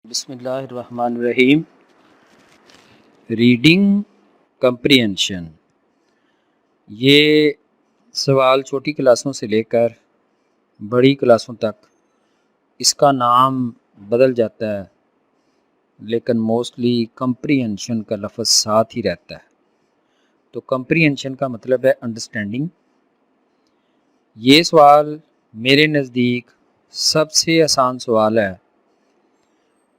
बिस्मिल्लाहिर्रहमानिर्रहीम। Reading comprehension, ये सवाल छोटी क्लासों से लेकर बड़ी क्लासों तक इसका नाम बदल जाता है, लेकिन मोस्टली कंप्रीहेंशन का लफ्ज़ साथ ही रहता है। तो कंप्रीहेंशन का मतलब है अंडरस्टैंडिंग। ये सवाल मेरे नज़दीक सबसे आसान सवाल है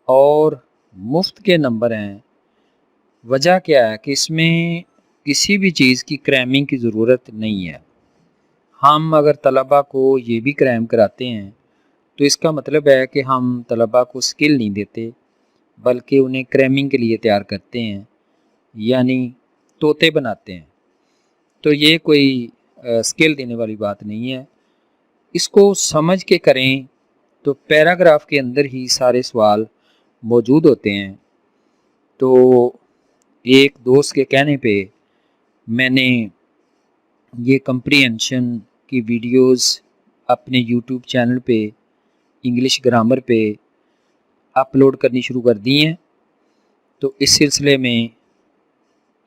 और मुफ्त के नंबर हैं। वजह क्या है कि इसमें किसी भी चीज़ की क्रैमिंग की ज़रूरत नहीं है। हम अगर तलबा को ये भी क्रैम कराते हैं तो इसका मतलब है कि हम तलबा को स्किल नहीं देते, बल्कि उन्हें क्रैमिंग के लिए तैयार करते हैं, यानी तोते बनाते हैं। तो ये कोई स्किल देने वाली बात नहीं है। इसको समझ के करें तो पैराग्राफ के अंदर ही सारे सवाल मौजूद होते हैं। तो एक दोस्त के कहने पे मैंने ये कंप्रीहेंशन की वीडियोस अपने यूट्यूब चैनल पे इंग्लिश ग्रामर पे अपलोड करनी शुरू कर दी हैं। तो इस सिलसिले में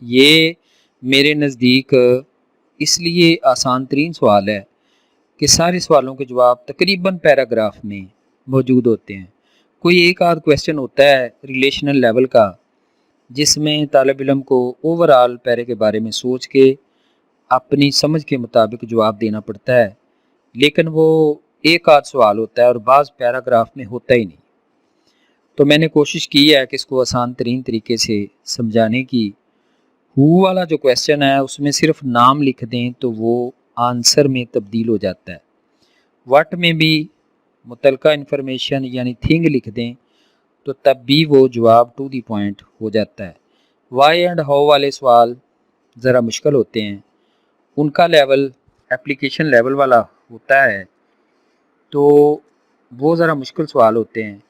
ये मेरे नज़दीक इसलिए आसान तरीन सवाल है कि सारे सवालों के जवाब तकरीबन पैराग्राफ में मौजूद होते हैं। कोई एक आध क्वेश्चन होता है रिलेशनल लेवल का, जिसमें तालिब इल्म को ओवरऑल पैरे के बारे में सोच के अपनी समझ के मुताबिक जवाब देना पड़ता है, लेकिन वो एक आध सवाल होता है और बाज़ पैराग्राफ में होता ही नहीं। तो मैंने कोशिश की है कि इसको आसान तरीन तरीके से समझाने की। हु वाला जो क्वेश्चन है उसमें सिर्फ नाम लिख दें तो वो आंसर में तब्दील हो जाता है। व्हाट में भी मुतलका इन्फॉर्मेशन यानी थिंग लिख दें तो तब भी वो जवाब टू दी पॉइंट हो जाता है। वाई एंड हाउ वाले सवाल ज़रा मुश्किल होते हैं, उनका लेवल एप्लीकेशन लेवल वाला होता है, तो वो ज़रा मुश्किल सवाल होते हैं।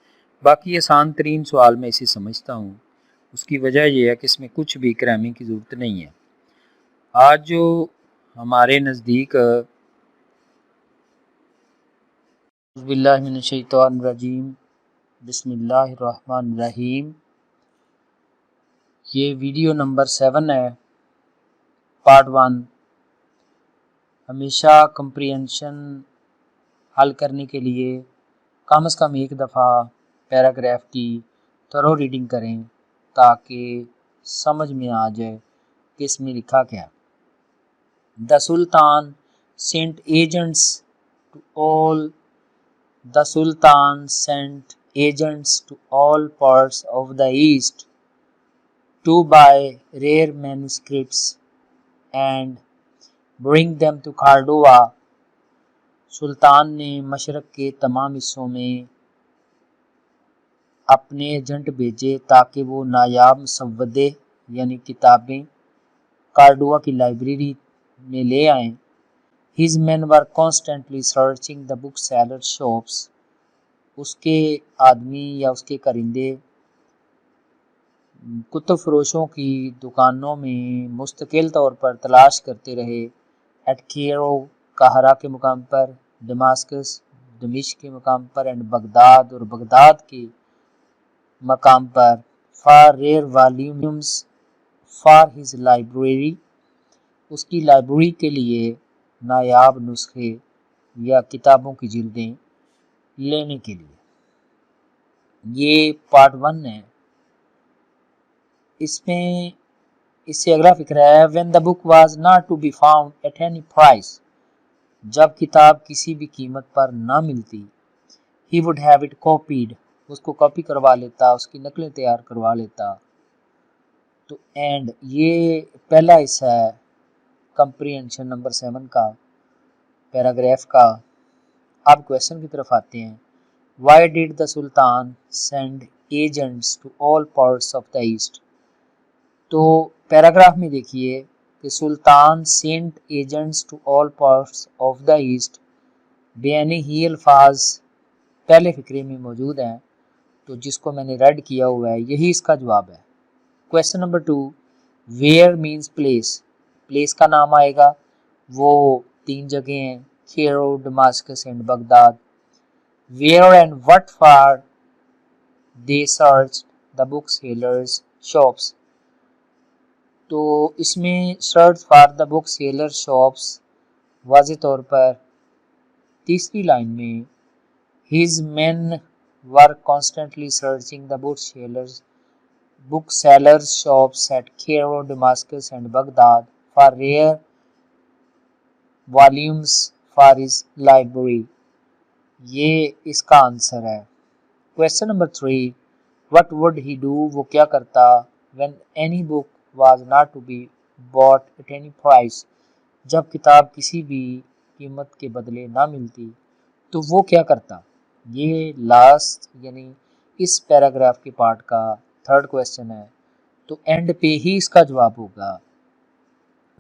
बाकी आसान तरीन सवाल मैं इसे समझता हूँ। उसकी वजह यह है कि इसमें कुछ भी क्रैमिंग की ज़रूरत नहीं है। आज जो हमारे नज़दीक बिस्मिल्लाहिर्रहमानिर्रहीम बिस्मिल्लाहिर्रहमानिर्रहीम, ये वीडियो नंबर 7 है, पार्ट 1। हमेशा कंप्रीहेंशन हल करने के लिए कम से कम एक दफ़ा पैराग्राफ की थरो रीडिंग करें ताकि समझ में आ जाए कि इसमें लिखा क्या। The sultan sent agents to all The Sultan sent agents to all parts of the East to buy rare manuscripts and bring them to Cordova. सुल्तान ने मशरक़ के तमाम हिस्सों में अपने एजेंट भेजे ताकि वो नायाब मुसव्वदे यानी किताबें कार्डोवा की लाइब्रेरी में ले आएं। His men were constantly searching the bookseller shops. उसके आदमी या उसके करिंदे कुतुब फरोशों की दुकानों में मुस्तकिल तौर पर तलाश करते रहे। एट कैरो काहरा के मुकाम पर, दमास्कस दमिश्क के मुकाम पर, एंड बगदाद और बगदाद के मकाम पर। For rare volumes for his library, उसकी लाइब्रेरी के लिए नायाब नुस्खे या किताबों की जिल्दें लेने के लिए। ये पार्ट 1 है। इसमें इससे अगला फिक्र है when the book was not to be found at any price, जब किताब किसी भी कीमत पर ना मिलती। He would have it copied, उसको कॉपी करवा लेता, उसकी नकलें तैयार करवा लेता। तो एंड ये पहला हिस्सा है कंप्रीहेंशन नंबर 7 का, पैराग्राफ का। अब क्वेश्चन की तरफ आते हैं। Why did the Sultan send agents to all parts of the east. तो पैराग्राफ में देखिए कि Sultan sent agents to all parts of the east, बेयानी ही अल्फाज पहले फिक्रे में मौजूद हैं, तो जिसको मैंने रेड किया हुआ है यही इसका जवाब है। Question number 2, where means place, place का नाम आएगा। वो 3 जगह हैं, Cairo, Damascus and Baghdad. Where and what for they searched the booksellers shops। तो इसमें search for the book seller shops वाज़े तौर पर तीसरी लाइन में his men were constantly searching the booksellers shops at Cairo, Damascus and Baghdad for rare volumes for his library। ये इसका answer है। Question number 3, what would he do, वो क्या करता, when any book was not to be bought at any price, जब किताब किसी भी कीमत के बदले ना मिलती तो वो क्या करता। ये लास्ट यानी इस पैराग्राफ के पार्ट का थर्ड क्वेश्चन है, तो एंड पे ही इसका जवाब होगा।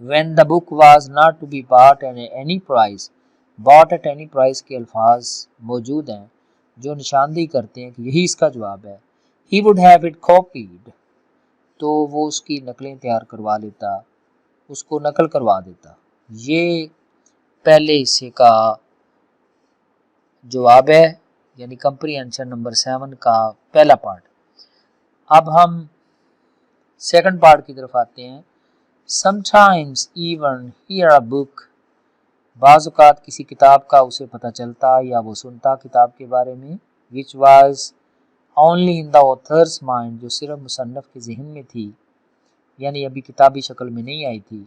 When the book was not to be bought at any price, bought at any price के अल्फाज मौजूद हैं जो निशानदेही करते हैं कि यही इसका जवाब है। ही वुड हैव इट कॉपीड, तो वो उसकी नकलें तैयार करवा लेता, उसको नकल करवा देता। ये पहले हिस्से का जवाब है, यानी कंप्रीहेंशन नंबर 7 का पहला पार्ट। अब हम सेकंड पार्ट की तरफ आते हैं। Sometimes even here a book, बाज़ औक़ात किसी किताब का उसे पता चलता या वो सुनता किताब के बारे में, which was only in the author's mind, जो सिर्फ मुसन्नफ़ के जहन में थी, यानी अभी किताबी शक्ल में नहीं आई थी।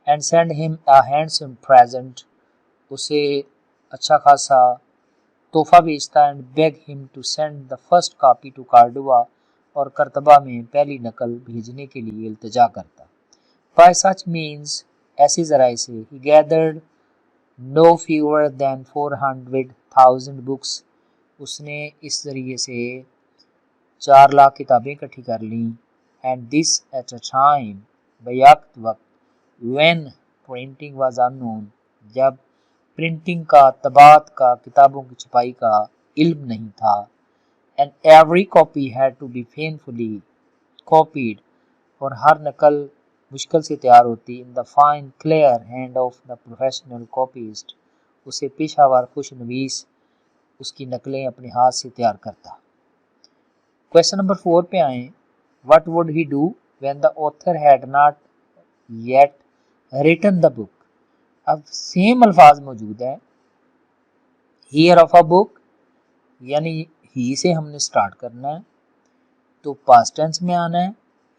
And send him a handsome present, उसे अच्छा खासा तोहफा भेजता। And beg him to send the first copy to Cordova, और करतबा में पहली नकल भेजने के लिए इल्तिजा करता। बाय सच मीन्स, ऐसे ज़राए से, he gathered no fewer than 400,000 books, उसने इस ज़रिए से 4 लाख किताबें इकट्ठी कर लीं। And this at a time, बयाक्त वक्त, व्हेन प्रिंटिंग वाज अननोन, जब प्रिंटिंग का, तबात का, किताबों की छपाई का इल्म नहीं था। And every copy had to be painfully copied, और हर नकल मुश्किल से तैयार होती। In the fine clear hand of the professional copyist, उसे पेशावर खुशनवीस उसकी नकलें अपने हाथ से तैयार करता। क्वेश्चन नंबर 4 पे आए। What would he do when the author had not yet written the book. अब सेम अल्फाज मौजूद है। हियर ऑफ अ बुक, यानी ही से हमने स्टार्ट करना है, तो पास्ट टेंस में आना है।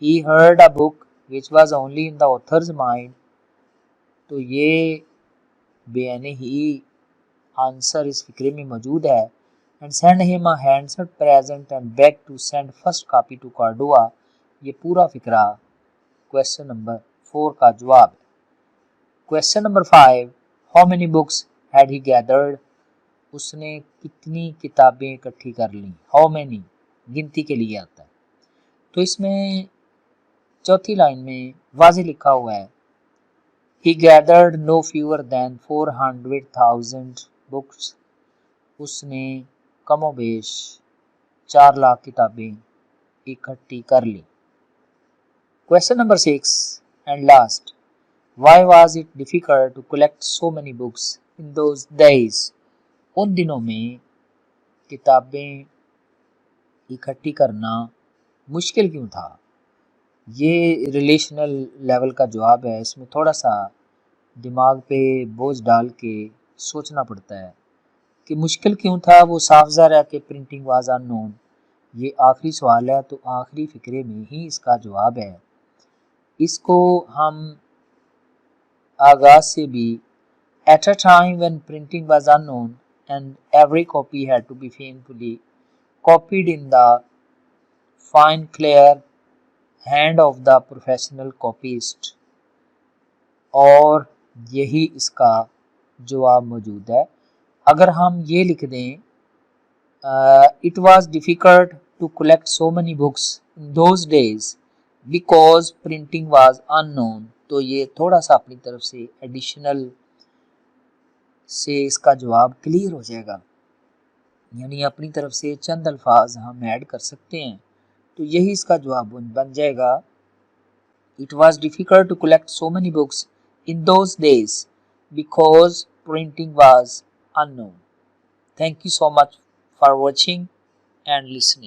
He heard a book which was only in the author's mind, तो ये बेयाने ही आंसर इस फिक्रे में मौजूद है। And send him a handsome present and beg to send first copy to Cordova, ये पूरा फिक्रा क्वेश्चन नंबर 4 का जवाब है। Question number 5, how many books had he gathered, उसने कितनी किताबें इकट्ठी कर लीं। हाउ मेनी गिनती के लिए आता है, तो इसमें चौथी लाइन में वाज़े लिखा हुआ है, he gathered no fewer than 400,000 books, उसने कमोबेश 4 लाख किताबें इकट्ठी कर ली। Question number 6 and last, why was it difficult to collect so many books in those days, उन दिनों में किताबें इकट्ठी करना मुश्किल क्यों था। ये रिलेशनल लेवल का जवाब है, इसमें थोड़ा सा दिमाग पे बोझ डाल के सोचना पड़ता है कि मुश्किल क्यों था। वो साफ ज़ाहिर है कि प्रिंटिंग वाज अननोन। ये आखिरी सवाल है, तो आखिरी फिक्रे में ही इसका जवाब है। इसको हम आगाज़ से भी, at a time when printing was unknown and every copy had to be painfully copied in the fine clear hand of the professional copyist, और यही इसका जवाब मौजूद है। अगर हम ये लिख दें, it was difficult to collect so many books in those days because printing was unknown, तो ये थोड़ा सा अपनी तरफ से एडिशनल से इसका जवाब क्लियर हो जाएगा, यानी अपनी तरफ से चंद अल्फाज हम ऐड कर सकते हैं, तो यही इसका जवाब बन जाएगा। It was difficult to collect so many books in those days because printing was unknown. Thank you so much for watching and listening.